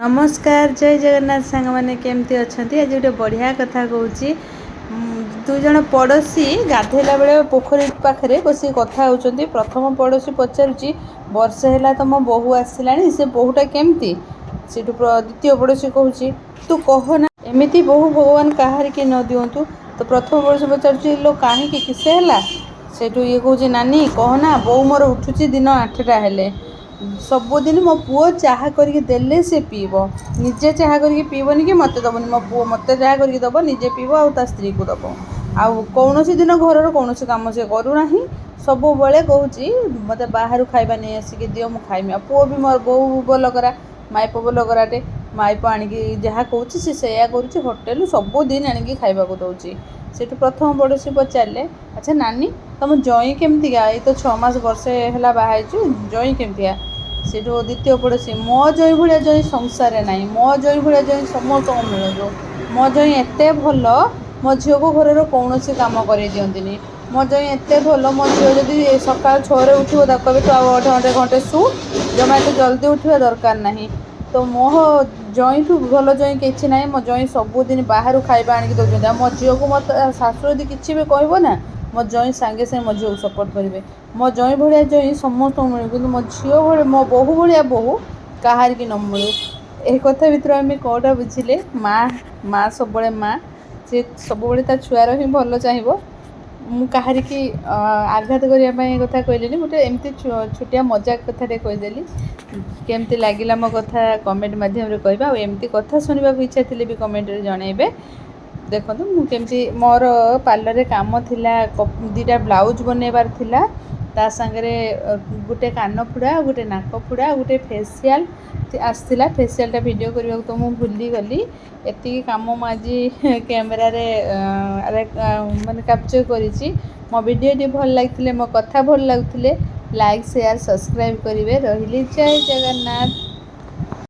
नमस्कार जय जगन्नाथ सांग मैंने केमती अच्छा आज गोटे बढ़िया कथा कहूँ दुई जन पड़ोशी गाधेला बेले पोखरी पाखे बस कथा होती। प्रथम पड़ोशी पचारुची वर्षे है तुम बोहू आसला से बोहूटा केमती से द्वितीय पड़ोशी कहूँ तू कहना एमती बोहू भगवान कहार के न दिंतु। तो प्रथम पड़ोशी पचारुची लो कहीं किसे है सेठू ये कहूँ नानी कहना बोऊ मोर उठुची दिन 8टा हेले सबुदिन मो पुओ चाह करके देले से पीब निजे चाह करके पीबनी कि मत दबनी मो पुओ मत चाह करके दब निजे पीब आ स्त्री को दब आउ कौन दिन घर कौन कम से करूना सब बड़े कहूँ मत बाहर खाଇବା नहीं आसिक दियो मु खाइमी पुओ भी मोर बो बोल करा माइप बोल कराटे माइप आणिकी जहाँ कहूँ सी सैया करुँच होटेल सबुदिन आणिकी खाइबा दौची। सेठू प्रथम पड़ोशी पचारे अच्छा नानी तुम जई केमतिका ये तो 6 मास वर्षे है बाहर जई केमतिका सेठू द्वितीय पड़ोशी मो जई भाया जई संसार ना मो जई भाया जई समस्त मिलू मो जई एत भल मो झील को घर कौन कम कर दिखती मो जई एत भल मो झील जदि सका 6 उठो कहे तो आउ घंटे घंटे शु जमा एत जल्दी उठा दरकार ना तो मो जई ठू भल जई कि ना मो जई सबुदिन बाहर खाଇବା आणिकी दौरान मो झील को मत शाशु यदि किसी भी कह ना मो जई सांगे सांगे मो झील सपोर्ट करेंगे मो जई भाया जई समस्त मिलू कि मो झील भाई मो बोहू भाया बोहू कहार की न मिलू। यह कथा भर आम कौटा बुझे माँ माँ सब माँ सी सब छुआर ही भल चाहिए मु कहार की आघात करने कथा कहली गोटे एमती छोटिया मजाक कथाटे कहीदेली केमती लगिला मो कथा कमेंट मध्यम कहवा एमती कथा शुणा इच्छा थी भी कमेंट जनइबे। देखो मुझे मोर पार्लर रे काम थिला 2टा ब्लाउज बनइबार थिला ता सांगरे गोटे कान फुड़ा गोटे नाक फुड़ा गोटे फेसियाल आसला फेसियालटा वीडियो करने तो मुझे भूली गली एति काम मुझे कैमेरा रे माने कैप्चर करी मो वीडियो भल लगे मो कथा भल लगुले लाइक शेयर सब्सक्राइब करेंगे रही जय जगन्नाथ।